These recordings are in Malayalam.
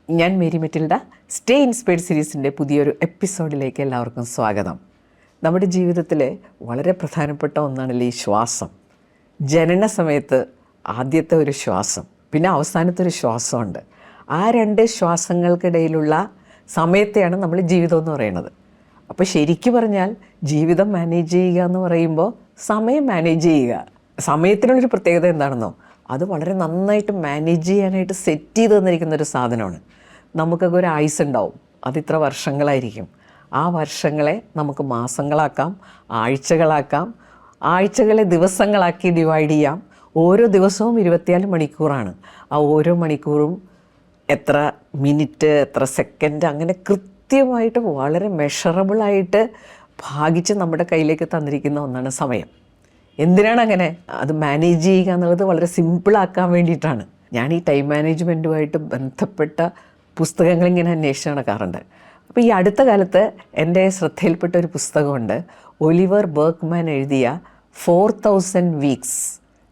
ഞാൻ മേരി മെറ്റിൽഡ. സ്റ്റേ ഇൻസ്പയർഡ് സീരീസിൻ്റെ പുതിയൊരു എപ്പിസോഡിലേക്ക് എല്ലാവർക്കും സ്വാഗതം. നമ്മുടെ ജീവിതത്തിലെ വളരെ പ്രധാനപ്പെട്ട ഒന്നാണല്ലോ ഈ ശ്വാസം. ജനന സമയത്ത് ആദ്യത്തെ ഒരു ശ്വാസം, പിന്നെ അവസാനത്തെ ഒരു ശ്വാസമുണ്ട്. ആ രണ്ട് ശ്വാസങ്ങൾക്കിടയിലുള്ള സമയത്തെയാണ് നമ്മൾ ജീവിതം എന്ന് പറയുന്നത്. അപ്പോൾ ശരിക്കും പറഞ്ഞാൽ ജീവിതം മാനേജ് ചെയ്യുക എന്ന് പറയുമ്പോൾ സമയം മാനേജ് ചെയ്യുക. സമയത്തിനുള്ളൊരു പ്രത്യേകത എന്താണെന്നോ, അത് വളരെ നന്നായിട്ട് മാനേജ് ചെയ്യാനായിട്ട് സെറ്റ് ചെയ്ത് തന്നിരിക്കുന്നൊരു സാധനമാണ്. നമുക്കൊക്കെ ഒരു ആയുസ് ഉണ്ടാവും, അതിത്ര വർഷങ്ങളായിരിക്കും. ആ വർഷങ്ങളെ നമുക്ക് മാസങ്ങളാക്കാം, ആഴ്ചകളാക്കാം, ആഴ്ചകളെ ദിവസങ്ങളാക്കി ഡിവൈഡ് ചെയ്യാം. ഓരോ ദിവസവും 24 മണിക്കൂറാണ്. ആ ഓരോ മണിക്കൂറും എത്ര മിനിറ്റ്, എത്ര സെക്കൻഡ്, അങ്ങനെ കൃത്യമായിട്ട് വളരെ മെഷറബിളായിട്ട് ഭാഗിച്ച് നമ്മുടെ കയ്യിലേക്ക് തന്നിരിക്കുന്ന ഒന്നാണ് സമയം. എന്തിനാണ് അങ്ങനെ? അത് മാനേജ് ചെയ്യുക എന്നുള്ളത് വളരെ സിമ്പിളാക്കാൻ വേണ്ടിയിട്ടാണ്. ഞാൻ ഈ ടൈം മാനേജ്മെൻറ്റുമായിട്ട് ബന്ധപ്പെട്ട പുസ്തകങ്ങളിങ്ങനെ അന്വേഷിച്ച് നടക്കാറുണ്ട്. അപ്പോൾ ഈ അടുത്ത കാലത്ത് എൻ്റെ ശ്രദ്ധയിൽപ്പെട്ട ഒരു പുസ്തകമുണ്ട്. ഒലിവർ ബർഗ്മാൻ എഴുതിയ 4000 weeks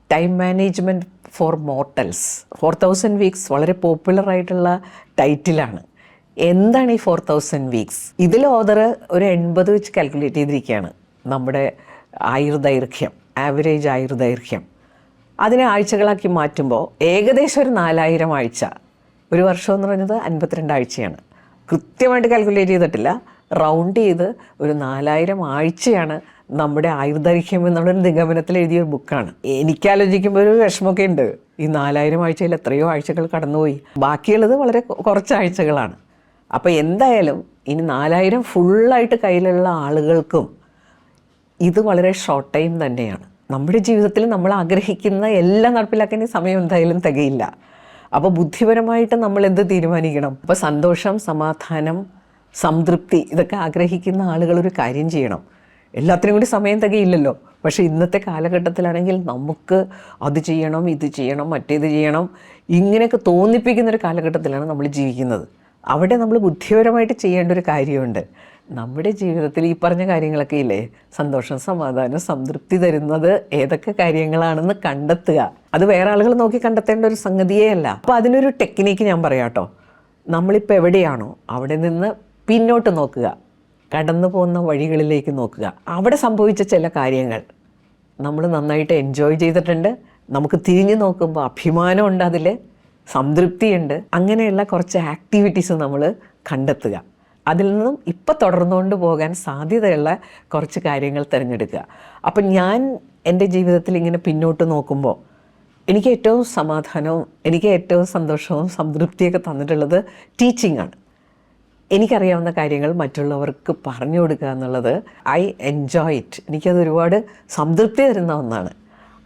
time management four mortals. 4000 weeks വളരെ പോപ്പുലറായിട്ടുള്ള ടൈറ്റിലാണ്. എന്താണ് ഈ 4000 വീക്സ്? ഇതിൽ ഓതർ ഒരു 80 വെച്ച് കാൽക്കുലേറ്റ് ചെയ്തിരിക്കുകയാണ് നമ്മുടെ ആയുർദൈർഘ്യം, ആവറേജ് ആയുർദൈർഘ്യം. അതിനെ ആഴ്ചകളാക്കി മാറ്റുമ്പോൾ ഏകദേശം ഒരു 4000 ആഴ്ച. ഒരു വർഷം എന്ന് പറയുന്നത് 52 ആഴ്ചയാണ്. കൃത്യമായിട്ട് കാൽക്കുലേറ്റ് ചെയ്തിട്ടില്ല, റൗണ്ട് ചെയ്ത് ഒരു 4000 ആഴ്ചയാണ് നമ്മുടെ ആയുർദൈർഘ്യം എന്നുള്ളൊരു നിഗമനത്തിൽ എഴുതിയൊരു ബുക്കാണ്. എനിക്കാലോചിക്കുമ്പോൾ ഒരു വിഷമമൊക്കെ ഉണ്ട്. ഈ 4000 ആഴ്ചയിൽ എത്രയോ ആഴ്ചകൾ കടന്നുപോയി, ബാക്കിയുള്ളത് വളരെ കുറച്ച് ആഴ്ചകളാണ്. അപ്പോൾ എന്തായാലും ഇനി 4000 ഫുള്ളായിട്ട് കയ്യിലുള്ള ആളുകൾക്കും ഇത് വളരെ ഷോർട്ട് ടൈം തന്നെയാണ്. നമ്മുടെ ജീവിതത്തിൽ നമ്മൾ ആഗ്രഹിക്കുന്ന എല്ലാം നടപ്പിലാക്കാൻ ഈ സമയം എന്തായാലും തികയില്ല. അപ്പോൾ ബുദ്ധിപരമായിട്ട് നമ്മൾ എന്ത് തീരുമാനിക്കണം? അപ്പോൾ സന്തോഷം, സമാധാനം, സംതൃപ്തി, ഇതൊക്കെ ആഗ്രഹിക്കുന്ന ആളുകൾ ഒരു കാര്യം ചെയ്യണം. എല്ലാത്തിനും കൂടി സമയം തികയില്ലല്ലോ. പക്ഷേ ഇന്നത്തെ കാലഘട്ടത്തിലാണെങ്കിൽ നമുക്ക് അത് ചെയ്യണം, ഇത് ചെയ്യണം, മറ്റേത് ചെയ്യണം, ഇങ്ങനെയൊക്കെ തോന്നിപ്പിക്കുന്നൊരു കാലഘട്ടത്തിലാണ് നമ്മൾ ജീവിക്കുന്നത്. അവിടെ നമ്മൾ ബുദ്ധിപരമായിട്ട് ചെയ്യേണ്ട ഒരു കാര്യമുണ്ട്. നമ്മുടെ ജീവിതത്തിൽ ഈ പറഞ്ഞ കാര്യങ്ങളൊക്കെ ഇല്ലേ, സന്തോഷം, സമാധാനം, സംതൃപ്തി തരുന്നത് ഏതൊക്കെ കാര്യങ്ങളാണെന്ന് കണ്ടെത്തുക. അത് വേറെ ആളുകൾ നോക്കി കണ്ടെത്തേണ്ട ഒരു സംഗതിയേ അല്ല. അപ്പോൾ അതിനൊരു ടെക്നിക്ക് ഞാൻ പറയാം കേട്ടോ. നമ്മളിപ്പോൾ എവിടെയാണോ അവിടെ നിന്ന് പിന്നോട്ട് നോക്കുക, കടന്നു പോകുന്ന വഴികളിലേക്ക് നോക്കുക. അവിടെ സംഭവിച്ച ചില കാര്യങ്ങൾ നമ്മൾ നന്നായിട്ട് എൻജോയ് ചെയ്തിട്ടുണ്ട്. നമുക്ക് തിരിഞ്ഞു നോക്കുമ്പോൾ അഭിമാനമുണ്ട്, അതിൽ സംതൃപ്തിയുണ്ട്. അങ്ങനെയുള്ള കുറച്ച് ആക്ടിവിറ്റീസ് നമ്മൾ കണ്ടെത്തുക. അതിൽ നിന്നും ഇപ്പം തുടർന്നുകൊണ്ട് പോകാൻ സാധ്യതയുള്ള കുറച്ച് കാര്യങ്ങൾ തിരഞ്ഞെടുക്കുക. അപ്പം ഞാൻ എൻ്റെ ജീവിതത്തിൽ ഇങ്ങനെ പിന്നോട്ട് നോക്കുമ്പോൾ എനിക്ക് ഏറ്റവും സമാധാനവും എനിക്ക് ഏറ്റവും സന്തോഷവും സംതൃപ്തിയൊക്കെ തന്നിട്ടുള്ളത് ടീച്ചിങ് ആണ്. എനിക്കറിയാവുന്ന കാര്യങ്ങൾ മറ്റുള്ളവർക്ക് പറഞ്ഞു കൊടുക്കുക എന്നുള്ളത് ഐ എൻജോയ് ഇറ്റ്. എനിക്കത് ഒരുപാട് സംതൃപ്തി തരുന്ന ഒന്നാണ്.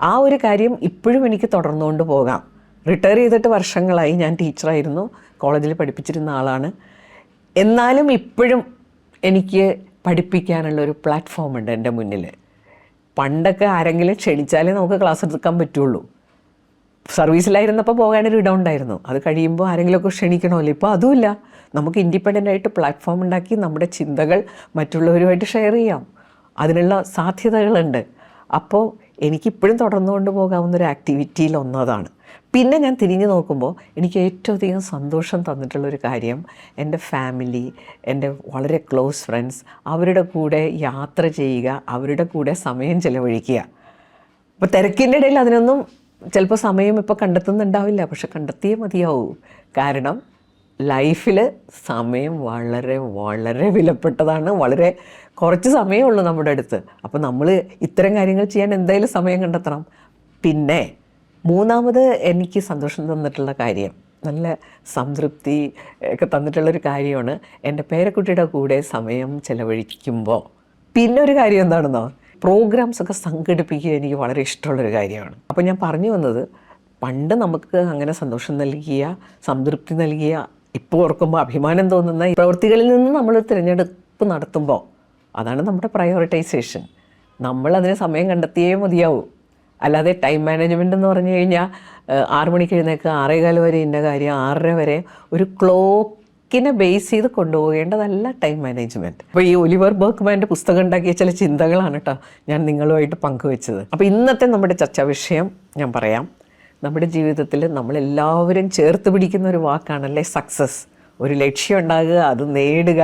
ആ ഒരു കാര്യം ഇപ്പോഴും എനിക്ക് തുടർന്നുകൊണ്ട് പോകാം. റിട്ടയർ ചെയ്തിട്ട് വർഷങ്ങളായി. ഞാൻ ടീച്ചറായിരുന്നു, കോളേജിൽ പഠിപ്പിച്ചിരുന്ന ആളാണ്. എന്നാലും ഇപ്പോഴും എനിക്ക് പഠിപ്പിക്കാനുള്ളൊരു പ്ലാറ്റ്ഫോം ഉണ്ട് എൻ്റെ മുന്നിൽ. പണ്ടൊക്കെ ആരെങ്കിലും ക്ഷണിച്ചാലേ നമുക്ക് ക്ലാസ് എടുക്കാൻ പറ്റുള്ളൂ. സർവീസിലായിരുന്നപ്പോൾ പോകാനൊരു ഇടം ഉണ്ടായിരുന്നു. അത് കഴിയുമ്പോൾ ആരെങ്കിലുമൊക്കെ ക്ഷണിക്കണമല്ലോ. ഇപ്പോൾ അതുമില്ല. നമുക്ക് ഇൻഡിപെൻഡൻ്റ് ആയിട്ട് പ്ലാറ്റ്ഫോം ഉണ്ടാക്കി നമ്മുടെ ചിന്തകൾ മറ്റുള്ളവരുമായിട്ട് ഷെയർ ചെയ്യാം. അതിനുള്ള സാധ്യതകളുണ്ട്. അപ്പോൾ എനിക്കിപ്പോഴും തുടർന്നുകൊണ്ട് പോകാവുന്നൊരു ആക്ടിവിറ്റിയിൽ ഒന്നതാണ്. പിന്നെ ഞാൻ തിരിഞ്ഞു നോക്കുമ്പോൾ എനിക്ക് ഏറ്റവും അധികം സന്തോഷം തന്നിട്ടുള്ളൊരു കാര്യം എൻ്റെ ഫാമിലി, എൻ്റെ വളരെ ക്ലോസ് ഫ്രണ്ട്സ്, അവരുടെ കൂടെ യാത്ര ചെയ്യുക, അവരുടെ കൂടെ സമയം ചിലവഴിക്കുക. അപ്പോൾ തിരക്കിൻ്റെ ഇടയിൽ അതിനൊന്നും ചിലപ്പോൾ സമയം ഇപ്പോൾ കണ്ടെത്തുന്നുണ്ടാവില്ല, പക്ഷെ കണ്ടെത്തിയേ മതിയാവൂ. കാരണം ലൈഫിൽ സമയം വളരെ വളരെ വിലപ്പെട്ടതാണ്. വളരെ കുറച്ച് സമയമുള്ളൂ നമ്മുടെ അടുത്ത്. അപ്പോൾ നമ്മൾ ഇത്തരം കാര്യങ്ങൾ ചെയ്യാൻ എന്തായാലും സമയം കണ്ടെത്തണം. പിന്നെ മൂന്നാമത് എനിക്ക് സന്തോഷം തന്നിട്ടുള്ള കാര്യം, നല്ല സംതൃപ്തി ഒക്കെ തന്നിട്ടുള്ളൊരു കാര്യമാണ് എൻ്റെ പേരക്കുട്ടിയുടെ കൂടെ സമയം ചിലവഴിക്കുമ്പോൾ. പിന്നെ ഒരു കാര്യം എന്താണെന്നോ, പ്രോഗ്രാംസൊക്കെ സംഘടിപ്പിക്കുക എനിക്ക് വളരെ ഇഷ്ടമുള്ളൊരു കാര്യമാണ്. അപ്പോൾ ഞാൻ പറഞ്ഞു വന്നത്, പണ്ട് നമുക്ക് അങ്ങനെ സന്തോഷം നൽകിയ, സംതൃപ്തി നൽകിയ, ഇപ്പോൾ ഓർക്കുമ്പോൾ അഭിമാനം തോന്നുന്ന പ്രവൃത്തികളിൽ നിന്ന് നമ്മൾ തിരഞ്ഞെടുപ്പ് നടത്തുമ്പോൾ അതാണ് നമ്മുടെ പ്രയോറിറ്റൈസേഷൻ. നമ്മളതിന് സമയം കണ്ടെത്തിയേ മതിയാവൂ. അല്ലാതെ ടൈം മാനേജ്മെൻ്റ് എന്ന് പറഞ്ഞു കഴിഞ്ഞാൽ 6 മണിക്ക് എഴുന്നേൽക്കുക, 6:15 വരെ ഇന്ന കാര്യം, 6:30 വരെ ഒരു ക്ലോക്കിനെ ബേസ് ചെയ്ത് കൊണ്ടുപോകേണ്ടതല്ല ടൈം മാനേജ്മെൻറ്റ്. അപ്പോൾ ഈ ഒലിവർ ബർഗ്മാൻ്റെ പുസ്തകം ഉണ്ടാക്കിയ ചില ചിന്തകളാണ് കേട്ടോ ഞാൻ നിങ്ങളുമായിട്ട് പങ്കുവെച്ചത്. അപ്പോൾ ഇന്നത്തെ നമ്മുടെ ചർച്ചാ വിഷയം ഞാൻ പറയാം. നമ്മുടെ ജീവിതത്തിൽ നമ്മളെല്ലാവരും ചേർത്ത് പിടിക്കുന്ന ഒരു വാക്കാണല്ലേ സക്സസ്. ഒരു ലക്ഷ്യം ഉണ്ടാകുക, അത് നേടുക,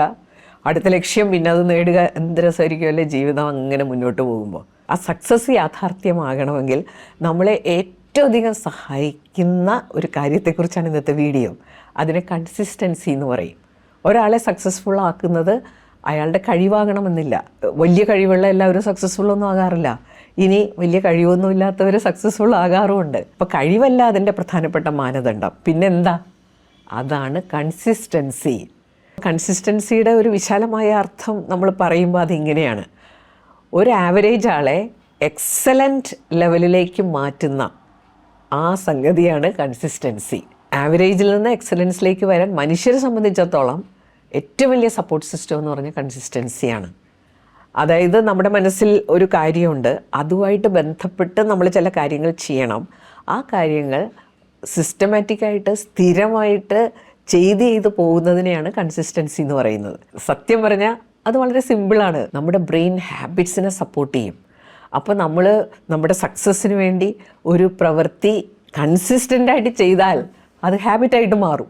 അടുത്ത ലക്ഷ്യം, പിന്നെ അത് നേടുക. എന്ത് രസമായിരിക്കുമല്ലേ ജീവിതം അങ്ങനെ മുന്നോട്ട് പോകുമ്പോൾ. ആ സക്സസ് യാഥാർത്ഥ്യമാകണമെങ്കിൽ നമ്മളെ ഏറ്റവും അധികം സഹായിക്കുന്ന ഒരു കാര്യത്തെക്കുറിച്ചാണ് ഇന്നത്തെ വീഡിയോ. അതിനെ കൺസിസ്റ്റൻസി എന്ന് പറയും. ഒരാളെ സക്സസ്ഫുൾ ആക്കുന്നത് അയാളുടെ കഴിവാകണമെന്നില്ല. വലിയ കഴിവുള്ള എല്ലാവരും സക്സസ്ഫുള്ളൊന്നും ആകാറില്ല. ഇനി വലിയ കഴിവൊന്നും ഇല്ലാത്തവർ സക്സസ്ഫുൾ ആകാറുമുണ്ട്. അപ്പോൾ കഴിവല്ല അതിൻ്റെ പ്രധാനപ്പെട്ട മാനദണ്ഡം. പിന്നെന്താ? അതാണ് കൺസിസ്റ്റൻസി. കൺസിസ്റ്റൻസിയുടെ ഒരു വിശാലമായ അർത്ഥം നമ്മൾ പറയുമ്പോൾ അതിങ്ങനെയാണ്: ഒരു ആവറേജ് ആളെ എക്സലൻറ്റ് ലെവലിലേക്ക് മാറ്റുന്ന ആ സംഗതിയാണ് കൺസിസ്റ്റൻസി. ആവറേജിൽ നിന്ന് എക്സലൻസിലേക്ക് വരാൻ മനുഷ്യരെ സംബന്ധിച്ചിടത്തോളം ഏറ്റവും വലിയ സപ്പോർട്ട് സിസ്റ്റം എന്ന് പറഞ്ഞാൽ കൺസിസ്റ്റൻസിയാണ്. അതായത് നമ്മുടെ മനസ്സിൽ ഒരു കാര്യമുണ്ട്, അതുമായിട്ട് ബന്ധപ്പെട്ട് നമ്മൾ ചില കാര്യങ്ങൾ ചെയ്യണം. ആ കാര്യങ്ങൾ സിസ്റ്റമാറ്റിക്കായിട്ട് സ്ഥിരമായിട്ട് ചെയ്ത് പോകുന്നതിനെയാണ് കൺസിസ്റ്റൻസി എന്ന് പറയുന്നത്. സത്യം പറഞ്ഞാൽ അത് വളരെ സിമ്പിളാണ്. നമ്മുടെ ബ്രെയിൻ ഹാബിറ്റ്സിനെ സപ്പോർട്ട് ചെയ്യും. അപ്പോൾ നമ്മൾ നമ്മുടെ സക്സസ്സിന് വേണ്ടി ഒരു പ്രവൃത്തി കൺസിസ്റ്റൻ്റായിട്ട് ചെയ്താൽ അത് ഹാബിറ്റായിട്ട് മാറും.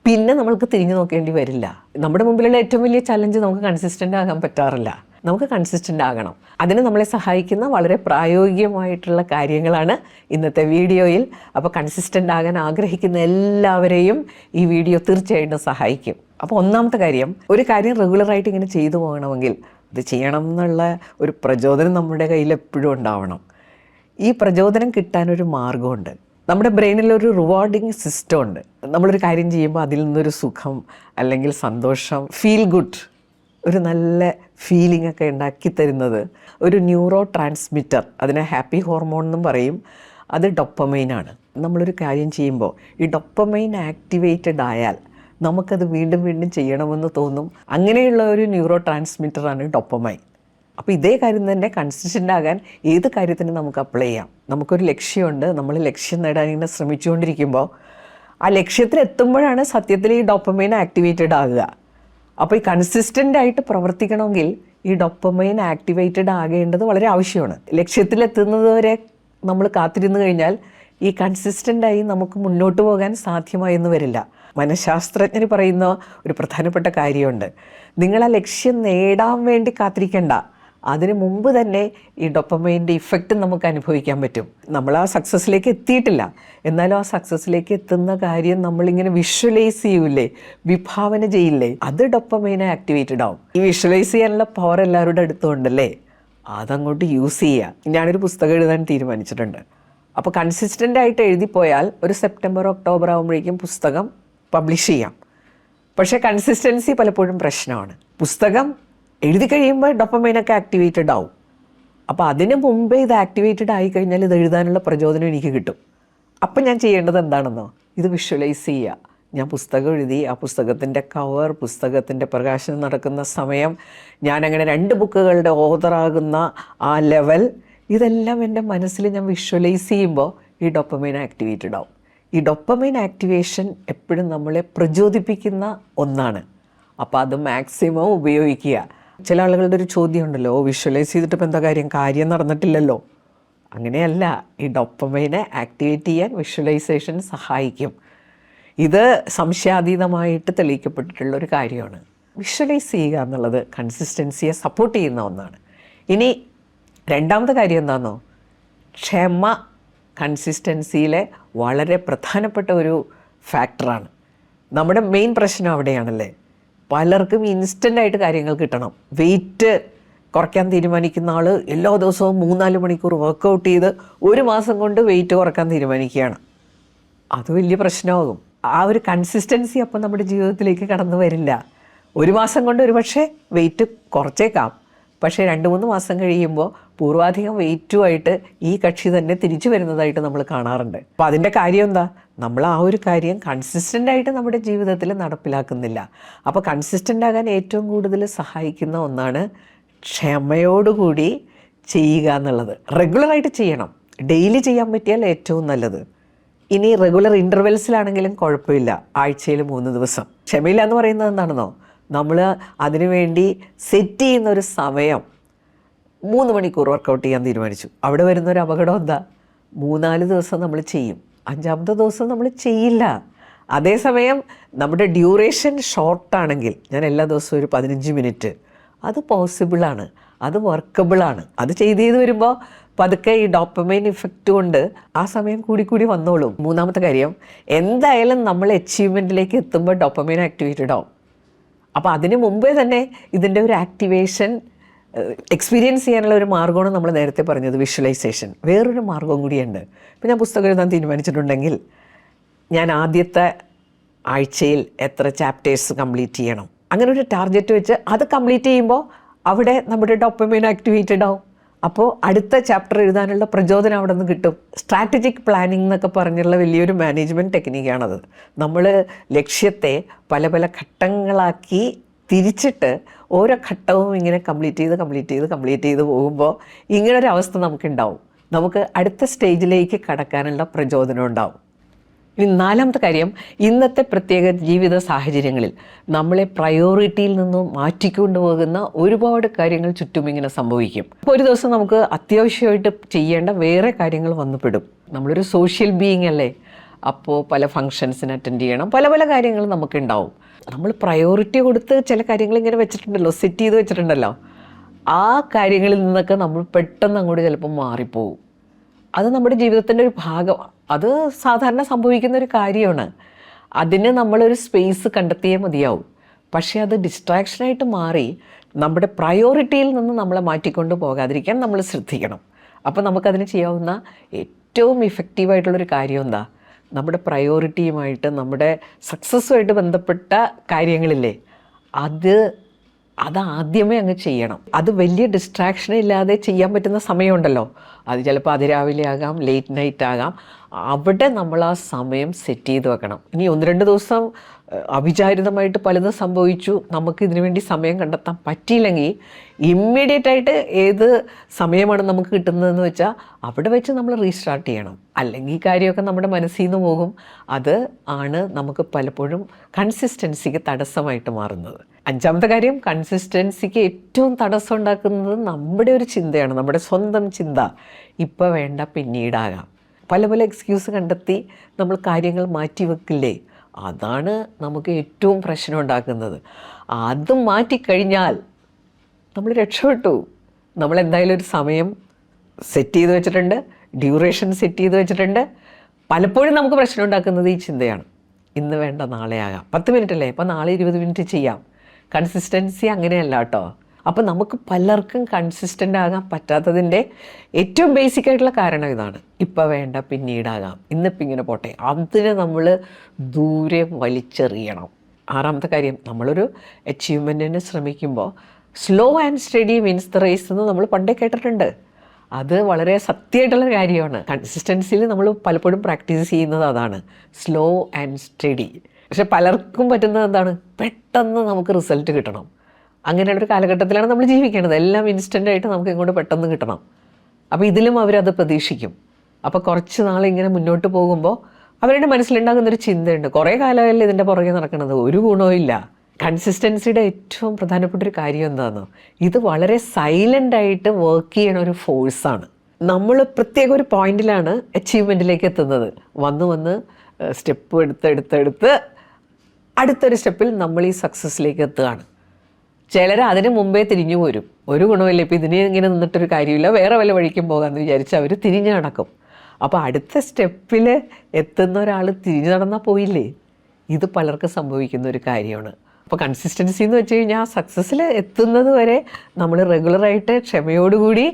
പിന്നെ നമ്മൾക്ക് തിരിഞ്ഞു നോക്കേണ്ടി വരില്ല. നമ്മുടെ മുമ്പിലുള്ള ഏറ്റവും വലിയ ചലഞ്ച് നമുക്ക് കൺസിസ്റ്റൻ്റ് ആകാൻ പറ്റാറില്ല. നമുക്ക് കൺസിസ്റ്റൻ്റ് ആകണം. അതിന് നമ്മളെ സഹായിക്കുന്ന വളരെ പ്രായോഗികമായിട്ടുള്ള കാര്യങ്ങളാണ് ഇന്നത്തെ വീഡിയോയിൽ. അപ്പോൾ കൺസിസ്റ്റൻ്റ് ആകാൻ ആഗ്രഹിക്കുന്ന എല്ലാവരെയും ഈ വീഡിയോ തീർച്ചയായിട്ടും സഹായിക്കും. അപ്പോൾ ഒന്നാമത്തെ കാര്യം, ഒരു കാര്യം റെഗുലറായിട്ട് ഇങ്ങനെ ചെയ്തു പോകണമെങ്കിൽ ഇത് ചെയ്യണം എന്നുള്ള ഒരു പ്രചോദനം നമ്മുടെ കയ്യിൽ എപ്പോഴും ഉണ്ടാവണം. ഈ പ്രചോദനം കിട്ടാനൊരു മാർഗമുണ്ട്. നമ്മുടെ ബ്രെയിനിലൊരു റിവാർഡിങ് സിസ്റ്റം ഉണ്ട്. നമ്മളൊരു കാര്യം ചെയ്യുമ്പോൾ അതിൽ നിന്നൊരു സുഖം അല്ലെങ്കിൽ സന്തോഷം, ഫീൽ ഗുഡ്, ഒരു നല്ല ഫീലിംഗ് ഒക്കെ ഉണ്ടാക്കി തരുന്നത് ഒരു ന്യൂറോ ട്രാൻസ്മിറ്റർ, അതിനെ ഹാപ്പി ഹോർമോൺ എന്നും പറയും. അത് ഡോപ്പമൈനാണ്. നമ്മളൊരു കാര്യം ചെയ്യുമ്പോൾ ഈ ഡോപ്പമൈൻ ആക്ടിവേറ്റഡ് ആയാൽ നമുക്കത് വീണ്ടും വീണ്ടും ചെയ്യണമെന്ന് തോന്നും. അങ്ങനെയുള്ള ഒരു ന്യൂറോ ട്രാൻസ്മിറ്ററാണ് ഡോപ്പമൈൻ. അപ്പോൾ ഇതേ കാര്യം തന്നെ കൺസിസ്റ്റൻ്റ് ആകാൻ ഏത് കാര്യത്തിനും നമുക്ക് അപ്ലൈ ചെയ്യാം. നമുക്കൊരു ലക്ഷ്യമുണ്ട്, നമ്മൾ ലക്ഷ്യം നേടാൻ ഇങ്ങനെ ശ്രമിച്ചുകൊണ്ടിരിക്കുമ്പോൾ ആ ലക്ഷ്യത്തിലെത്തുമ്പോഴാണ് സത്യത്തിൽ ഈ ഡോപ്പമൈൻ ആക്ടിവേറ്റഡ് ആകുക. അപ്പോൾ ഈ കൺസിസ്റ്റൻ്റ് ആയിട്ട് പ്രവർത്തിക്കണമെങ്കിൽ ഈ ഡോപ്പമൈൻ ആക്ടിവേറ്റഡ് ആകേണ്ടത് വളരെ ആവശ്യമാണ്. ലക്ഷ്യത്തിലെത്തുന്നത് വരെ നമ്മൾ കാത്തിരുന്നു കഴിഞ്ഞാൽ ഈ കൺസിസ്റ്റൻ്റായി നമുക്ക് മുന്നോട്ട് പോകാൻ സാധ്യമായെന്ന് വരില്ല. മനഃശാസ്ത്രജ്ഞർ പറയുന്ന ഒരു പ്രധാനപ്പെട്ട കാര്യമുണ്ട്: നിങ്ങൾ ആ ലക്ഷ്യം നേടാൻ വേണ്ടി കാത്തിരിക്കേണ്ട, അതിന് മുമ്പ് തന്നെ ഈ ഡോപ്പമൈൻ്റെ ഇഫക്റ്റ് നമുക്ക് അനുഭവിക്കാൻ പറ്റും. നമ്മൾ ആ സക്സസ്സിലേക്ക് എത്തിയിട്ടില്ല, എന്നാലും ആ സക്സസ്സിലേക്ക് എത്തുന്ന കാര്യം നമ്മളിങ്ങനെ വിഷ്വലൈസ് ചെയ്യൂലേ, വിഭാവന ചെയ്യില്ലേ, അത് ഡോപ്പമൈനെ ആക്ടിവേറ്റഡ് ആവും. ഈ വിഷ്വലൈസ് ചെയ്യാനുള്ള പവർ എല്ലാവരുടെ അടുത്തുണ്ടല്ലേ, അതങ്ങോട്ട് യൂസ് ചെയ്യുക. ഞാനൊരു പുസ്തകം എഴുതാൻ തീരുമാനിച്ചിട്ടുണ്ട്. അപ്പോൾ കൺസിസ്റ്റൻ്റ് ആയിട്ട് എഴുതിപ്പോയാൽ ഒരു സെപ്റ്റംബർ ഒക്ടോബർ ആകുമ്പോഴേക്കും പുസ്തകം പബ്ലിഷ് ചെയ്യാം. പക്ഷേ കൺസിസ്റ്റൻസി പലപ്പോഴും പ്രശ്നമാണ്. പുസ്തകം എഴുതി കഴിയുമ്പോൾ ഡോപ്പമൈനൊക്കെ ആക്ടിവേറ്റഡ് ആവും. അപ്പോൾ അതിന് മുമ്പേ ഇത് ആക്ടിവേറ്റഡ് ആയിക്കഴിഞ്ഞാൽ ഇത് എഴുതാനുള്ള പ്രചോദനം എനിക്ക് കിട്ടും. അപ്പം ഞാൻ ചെയ്യേണ്ടത് എന്താണെന്നോ, ഇത് വിഷ്വലൈസ് ചെയ്യുക. ഞാൻ പുസ്തകം എഴുതി, ആ പുസ്തകത്തിൻ്റെ കവർ, പുസ്തകത്തിൻ്റെ പ്രകാശനം നടക്കുന്ന സമയം, ഞാനങ്ങനെ 2 ബുക്കുകളുടെ ഓതറാകുന്ന ആ ലെവൽ, ഇതെല്ലാം എൻ്റെ മനസ്സിൽ ഞാൻ വിഷ്വലൈസ് ചെയ്യുമ്പോൾ ഈ ഡോപ്പമൈൻ ആക്ടിവേറ്റഡ് ആവും. ഈ ഡോപ്പമൈൻ ആക്ടിവേഷൻ എപ്പോഴും നമ്മളെ പ്രചോദിപ്പിക്കുന്ന ഒന്നാണ്. അപ്പോൾ അത് മാക്സിമം ഉപയോഗിക്കുക. ചില ആളുകളുടെ ഒരു ചോദ്യം ഉണ്ടല്ലോ, വിഷ്വലൈസ് ചെയ്തിട്ട് ഇപ്പം എന്താ കാര്യം നടന്നിട്ടില്ലല്ലോ. അങ്ങനെയല്ല, ഈ ഡോപ്പമൈനെ ആക്ടിവേറ്റ് ചെയ്യാൻ വിഷ്വലൈസേഷൻ സഹായിക്കും. ഇത് സംശയാതീതമായിട്ട് തെളിയിക്കപ്പെട്ടിട്ടുള്ള ഒരു കാര്യമാണ്. വിഷ്വലൈസ് ചെയ്യുക എന്നുള്ളത് കൺസിസ്റ്റൻസിയെ സപ്പോർട്ട് ചെയ്യുന്ന ഒന്നാണ്. ഇനി രണ്ടാമത്തെ കാര്യം എന്താണെന്നോ, ക്ഷമ കൺസിസ്റ്റൻസിയിലെ വളരെ പ്രധാനപ്പെട്ട ഒരു ഫാക്ടറാണ്. നമ്മുടെ മെയിൻ പ്രശ്നം അവിടെയാണല്ലേ. പലർക്കും ഇൻസ്റ്റൻ്റായിട്ട് കാര്യങ്ങൾ കിട്ടണം. വെയിറ്റ് കുറയ്ക്കാൻ തീരുമാനിക്കുന്ന ആൾ എല്ലാ ദിവസവും 3-4 മണിക്കൂർ വർക്കൗട്ട് ചെയ്ത് 1 മാസം കൊണ്ട് വെയിറ്റ് കുറയ്ക്കാൻ തീരുമാനിക്കുകയാണ്. അത് വലിയ പ്രശ്നമാകും. ആ ഒരു കൺസിസ്റ്റൻസി അപ്പം നമ്മുടെ ജീവിതത്തിലേക്ക് കടന്നു വരില്ല. 1 മാസം കൊണ്ട് ഒരു പക്ഷേ വെയിറ്റ് കുറച്ചേക്കാം, പക്ഷേ 2-3 മാസം കഴിയുമ്പോൾ പൂർവാധികം വെയിറ്റുമായിട്ട് ഈ കക്ഷി തന്നെ തിരിച്ചു വരുന്നതായിട്ട് നമ്മൾ കാണാറുണ്ട്. അപ്പോൾ അതിൻ്റെ കാര്യം എന്താ? നമ്മൾ ആ ഒരു കാര്യം കൺസിസ്റ്റൻ്റായിട്ട് നമ്മുടെ ജീവിതത്തിൽ നടപ്പിലാക്കുന്നില്ല. അപ്പോൾ കൺസിസ്റ്റൻ്റ് ആകാൻ ഏറ്റവും കൂടുതൽ സഹായിക്കുന്ന ഒന്നാണ് ക്ഷമയോടുകൂടി ചെയ്യുക എന്നുള്ളത്. റെഗുലറായിട്ട് ചെയ്യണം. ഡെയിലി ചെയ്യാൻ പറ്റിയാൽ ഏറ്റവും നല്ലത്. ഇനി റെഗുലർ ഇൻ്റർവെൽസിലാണെങ്കിലും കുഴപ്പമില്ല, ആഴ്ചയിൽ 3 ദിവസം. ക്ഷമയില്ല എന്ന് പറയുന്നത് എന്താണെന്നോ, നമ്മൾ അതിനുവേണ്ടി സെറ്റ് ചെയ്യുന്നൊരു സമയം 3 മണിക്കൂർ വർക്കൗട്ട് ചെയ്യാൻ തീരുമാനിച്ചു. അവിടെ വരുന്നൊരു അപകടം എന്താ? 3-4 ദിവസം നമ്മൾ ചെയ്യും, 5-ാമത്തെ ദിവസം നമ്മൾ ചെയ്യില്ല. അതേസമയം നമ്മുടെ ഡ്യൂറേഷൻ ഷോർട്ടാണെങ്കിൽ, ഞാൻ എല്ലാ ദിവസവും ഒരു 15 മിനിറ്റ്, അത് പോസിബിളാണ്, അത് വർക്കബിളാണ്. അത് ചെയ്ത് വരുമ്പോൾ പതുക്കെ ഈ ഡോപ്പമൈൻ ഇഫക്റ്റ് കൊണ്ട് ആ സമയം കൂടി വന്നോളും. മൂന്നാമത്തെ കാര്യം, എന്തായാലും നമ്മൾ അച്ചീവ്മെൻറ്റിലേക്ക് എത്തുമ്പോൾ ഡോപ്പമൈൻ ആക്ടിവേറ്റഡ് ആവും. അപ്പോൾ അതിന് മുമ്പേ തന്നെ ഇതിൻ്റെ ഒരു ആക്ടിവേഷൻ എക്സ്പീരിയൻസ് ചെയ്യാനുള്ള ഒരു മാർഗ്ഗമാണ് നമ്മൾ നേരത്തെ പറഞ്ഞത്, വിഷ്വലൈസേഷൻ. വേറൊരു മാർഗ്ഗവും കൂടിയുണ്ട്. ഇപ്പോൾ ഞാൻ പുസ്തകം എഴുതാൻ തീരുമാനിച്ചിട്ടുണ്ടെങ്കിൽ ഞാൻ ആദ്യത്തെ ആഴ്ചയിൽ എത്ര ചാപ്റ്റേഴ്സ് കംപ്ലീറ്റ് ചെയ്യണം, അങ്ങനെ ഒരു ടാർഗറ്റ് വെച്ച് അത് കംപ്ലീറ്റ് ചെയ്യുമ്പോൾ അവിടെ നമ്മുടെ ഡോപ്പമൈൻ ആക്ടിവേറ്റഡ് ആവും. അപ്പോൾ അടുത്ത ചാപ്റ്റർ എഴുതാനുള്ള പ്രചോദനം അവിടെ നിന്ന് കിട്ടും. സ്ട്രാറ്റജിക് പ്ലാനിംഗ് എന്നൊക്കെ പറഞ്ഞുള്ള വലിയൊരു മാനേജ്മെൻറ്റ് ടെക്നിക്കാണത്. നമ്മൾ ലക്ഷ്യത്തെ പല പല ഘട്ടങ്ങളാക്കി തിരിച്ചിട്ട് ഓരോ ഘട്ടവും ഇങ്ങനെ കംപ്ലീറ്റ് ചെയ്ത് പോകുമ്പോൾ ഇങ്ങനൊരവസ്ഥ നമുക്കുണ്ടാവും. നമുക്ക് അടുത്ത സ്റ്റേജിലേക്ക് കടക്കാനുള്ള പ്രചോദനം ഉണ്ടാവും. ഇനി നാലാമത്തെ കാര്യം, ഇന്നത്തെ പ്രത്യേക ജീവിത സാഹചര്യങ്ങളിൽ നമ്മളെ പ്രയോറിറ്റിയിൽ നിന്നും മാറ്റിക്കൊണ്ടുപോകുന്ന ഒരുപാട് കാര്യങ്ങൾ ചുറ്റും ഇങ്ങനെ സംഭവിക്കും. അപ്പോൾ ഒരു ദിവസം നമുക്ക് അത്യാവശ്യമായിട്ട് ചെയ്യേണ്ട വേറെ കാര്യങ്ങൾ വന്നുപെടും. നമ്മളൊരു സോഷ്യൽ ബീയിങ് അല്ലേ, അപ്പോൾ പല ഫങ്ഷൻസിന് അറ്റൻഡ് ചെയ്യണം, പല പല കാര്യങ്ങൾ നമുക്കുണ്ടാവും. നമ്മൾ പ്രയോറിറ്റി കൊടുത്ത് ചില കാര്യങ്ങൾ ഇങ്ങനെ വെച്ചിട്ടുണ്ടല്ലോ, സെറ്റ് ചെയ്ത് വെച്ചിട്ടുണ്ടല്ലോ, ആ കാര്യങ്ങളിൽ നിന്നൊക്കെ നമ്മൾ പെട്ടെന്ന് അങ്ങോട്ട് ചിലപ്പോൾ മാറിപ്പോവും. അത് നമ്മുടെ ജീവിതത്തിൻ്റെ ഒരു ഭാഗമാണ്. അത് സാധാരണ സംഭവിക്കുന്ന ഒരു കാര്യമാണ്. അതിന് നമ്മളൊരു സ്പേസ് കണ്ടെത്തിയേ മതിയാവും. പക്ഷേ അത് ഡിസ്ട്രാക്ഷനായിട്ട് മാറി നമ്മുടെ പ്രയോറിറ്റിയിൽ നിന്ന് നമ്മളെ മാറ്റിക്കൊണ്ട് പോകാതിരിക്കാൻ നമ്മൾ ശ്രദ്ധിക്കണം. അപ്പോൾ നമുക്കതിന് ചെയ്യാവുന്ന ഏറ്റവും ഇഫക്റ്റീവായിട്ടുള്ളൊരു കാര്യം എന്താ, നമ്മുടെ പ്രയോറിറ്റിയുമായിട്ട് നമ്മുടെ സക്സസ്സുമായിട്ട് ബന്ധപ്പെട്ട കാര്യങ്ങളില്ലേ, അതാദ്യമേ അങ്ങ് ചെയ്യണം. അത് വലിയ ഡിസ്ട്രാക്ഷൻ ഇല്ലാതെ ചെയ്യാൻ പറ്റുന്ന സമയമുണ്ടല്ലോ, അത് ചിലപ്പോൾ അതിരാവിലെ ആകാം, ലേറ്റ് നൈറ്റ് ആകാം. അവിടെ നമ്മൾ ആ സമയം സെറ്റ് ചെയ്ത് വെക്കണം. ഇനി 1-2 ദിവസം അവിചാരിതമായിട്ട് പലതും സംഭവിച്ചു, നമുക്ക് ഇതിനു വേണ്ടി സമയം കണ്ടെത്താൻ പറ്റിയില്ലെങ്കിൽ ഇമ്മീഡിയറ്റായിട്ട് ഏത് സമയമാണ് നമുക്ക് കിട്ടുന്നതെന്ന് വെച്ചാൽ അവിടെ വെച്ച് നമ്മൾ റീസ്റ്റാർട്ട് ചെയ്യണം. അല്ലെങ്കിൽ ഈ കാര്യമൊക്കെ നമ്മുടെ മനസ്സിൽ നിന്ന് പോകും. അത് ആണ് നമുക്ക് പലപ്പോഴും കൺസിസ്റ്റൻസിക്ക് തടസ്സമായിട്ട് മാറുന്നത്. അഞ്ചാമത്തെ കാര്യം, കൺസിസ്റ്റൻസിക്ക് ഏറ്റവും തടസ്സം ഉണ്ടാക്കുന്നത് നമ്മുടെ ഒരു ചിന്തയാണ്, നമ്മുടെ സ്വന്തം ചിന്ത. ഇപ്പോൾ വേണ്ട, പിന്നീടാകാം. പല പല എക്സ്ക്യൂസ് കണ്ടെത്തി നമ്മൾ കാര്യങ്ങൾ മാറ്റി വെക്കില്ലേ, അതാണ് നമുക്ക് ഏറ്റവും പ്രശ്നം ഉണ്ടാക്കുന്നത്. അത് മാറ്റിക്കഴിഞ്ഞാൽ നമ്മൾ രക്ഷപ്പെട്ടു. നമ്മളെന്തായാലും ഒരു സമയം സെറ്റ് ചെയ്ത് വെച്ചിട്ടുണ്ട്, ഡ്യൂറേഷൻ സെറ്റ് ചെയ്ത് വെച്ചിട്ടുണ്ട്. പലപ്പോഴും നമുക്ക് പ്രശ്നം ഉണ്ടാക്കുന്നത് ഈ ചിന്തയാണ്. ഇന്ന് വേണ്ട, നാളെ ആകാം. 10 മിനിറ്റ് അല്ലേ, ഇപ്പോൾ നാളെ 20 മിനിറ്റ് ചെയ്യാം. കൺസിസ്റ്റൻസി അങ്ങനെയല്ല കേട്ടോ. അപ്പോൾ നമുക്ക് പലർക്കും കൺസിസ്റ്റൻ്റ് ആകാൻ പറ്റാത്തതിൻ്റെ ഏറ്റവും ബേസിക് ആയിട്ടുള്ള കാരണം ഇതാണ്. ഇപ്പോൾ വേണ്ട, പിന്നീടാകാം, ഇന്നിപ്പോൾ ഇങ്ങനെ പോട്ടെ, അതിനെ നമ്മൾ ദൂരെ വലിച്ചെറിയണം. ആറാമത്തെ കാര്യം, നമ്മളൊരു അച്ചീവ്മെൻറ്റിന് ശ്രമിക്കുമ്പോൾ slow and steady wins the race എന്ന് നമ്മൾ പണ്ടേ കേട്ടിട്ടുണ്ട്. അത് വളരെ സത്യമായിട്ടുള്ള കാര്യമാണ്. കൺസിസ്റ്റൻസിയിൽ നമ്മൾ പലപ്പോഴും പ്രാക്ടീസ് ചെയ്യുന്നത് അതാണ്, സ്ലോ ആൻഡ് സ്റ്റഡി. പക്ഷെ പലർക്കും പറ്റുന്നത് എന്താണ്, പെട്ടെന്ന് നമുക്ക് റിസൾട്ട് കിട്ടണം. അങ്ങനെയുള്ളൊരു കാലഘട്ടത്തിലാണ് നമ്മൾ ജീവിക്കേണ്ടത്. എല്ലാം ഇൻസ്റ്റൻ്റായിട്ട് നമുക്ക് ഇങ്ങോട്ട് പെട്ടെന്ന് കിട്ടണം. അപ്പോൾ ഇതിലും അവരത് പ്രതീക്ഷിക്കും. അപ്പോൾ കുറച്ച് നാളിങ്ങനെ മുന്നോട്ട് പോകുമ്പോൾ അവരുടെ മനസ്സിലുണ്ടാകുന്നൊരു ചിന്തയുണ്ട്, കുറേ കാലമല്ലേ ഇതിൻ്റെ പുറകെ നടക്കുന്നത്, ഒരു ഗുണവും ഇല്ല. കൺസിസ്റ്റൻസിയുടെ ഏറ്റവും പ്രധാനപ്പെട്ട ഒരു കാര്യം എന്താണെന്നോ, ഇത് വളരെ സൈലൻ്റായിട്ട് വർക്ക് ചെയ്യണ ഒരു ഫോഴ്സാണ്. നമ്മൾ പ്രത്യേക ഒരു പോയിന്റിലാണ് അച്ചീവ്മെൻറ്റിലേക്ക് എത്തുന്നത്. വന്ന് സ്റ്റെപ്പ് എടുത്ത് അടുത്തൊരു സ്റ്റെപ്പിൽ നമ്മൾ ഈ സക്സസ്സിലേക്ക് എത്തുകയാണ്. ചിലർ അതിന് മുമ്പേ തിരിഞ്ഞു പോരും. ഒരു ഗുണമില്ല, ഇപ്പോൾ ഇതിന് ഇങ്ങനെ നിന്നിട്ടൊരു കാര്യമില്ല, വേറെ വല്ല വഴിക്കും പോകാമെന്ന് വിചാരിച്ച് അവർ തിരിഞ്ഞു നടക്കും. അപ്പോൾ അടുത്ത സ്റ്റെപ്പിൽ എത്തുന്ന ഒരാൾ തിരിഞ്ഞു നടന്നാൽ പോയില്ലേ. ഇത് പലർക്കും സംഭവിക്കുന്ന ഒരു കാര്യമാണ്. അപ്പോൾ കൺസിസ്റ്റൻസി എന്ന് വെച്ച് കഴിഞ്ഞാൽ സക്സസ്സിൽ എത്തുന്നത് വരെ നമ്മൾ റെഗുലറായിട്ട് ക്ഷമയോടുകൂടി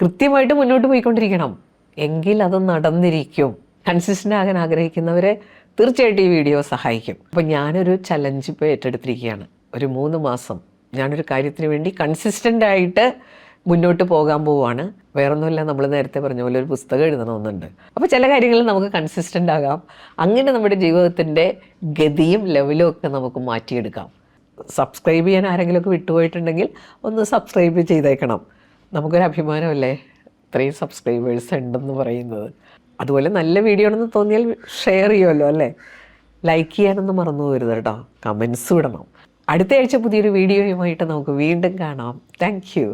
കൃത്യമായിട്ട് മുന്നോട്ട് പോയിക്കൊണ്ടിരിക്കണം. എങ്കിൽ അത് നടന്നിരിക്കും. കൺസിസ്റ്റൻ്റ് ആകാൻ ആഗ്രഹിക്കുന്നവരെ തീർച്ചയായിട്ടും ഈ വീഡിയോ സഹായിക്കും. അപ്പോൾ ഞാനൊരു ചലഞ്ച് ഇപ്പോൾ ഏറ്റെടുത്തിരിക്കുകയാണ്. ഒരു 3 മാസം ഞാനൊരു കാര്യത്തിന് വേണ്ടി കൺസിസ്റ്റൻ്റ് ആയിട്ട് മുന്നോട്ട് പോകാൻ പോവുകയാണ്. വേറൊന്നുമില്ല, നമ്മൾ നേരത്തെ പറഞ്ഞ പോലെ ഒരു പുസ്തകം എഴുതണമെന്നുണ്ട്. അപ്പോൾ ചില കാര്യങ്ങളിൽ നമുക്ക് കൺസിസ്റ്റൻ്റ് ആകാം. അങ്ങനെ നമ്മുടെ ജീവിതത്തിൻ്റെ ഗതിയും ലെവലും ഒക്കെ നമുക്ക് മാറ്റിയെടുക്കാം. സബ്സ്ക്രൈബ് ചെയ്യാൻ ആരെങ്കിലുമൊക്കെ വിട്ടുപോയിട്ടുണ്ടെങ്കിൽ ഒന്ന് സബ്സ്ക്രൈബ് ചെയ്തേക്കണം. നമുക്കൊരു അഭിമാനമല്ലേ ഇത്രയും സബ്സ്ക്രൈബേഴ്സ് ഉണ്ടെന്ന് പറയുന്നത്. അതുപോലെ നല്ല വീഡിയോ ആണെന്ന് തോന്നിയാൽ ഷെയർ ചെയ്യുമല്ലോ അല്ലേ. ലൈക്ക് ചെയ്യാനൊന്നും മറന്നു പോകരുത് കേട്ടോ. കമൻസ് വിടണം. അടുത്ത ആഴ്ച പുതിയൊരു വീഡിയോയുമായിട്ട് നമുക്ക് വീണ്ടും കാണാം. Thank you.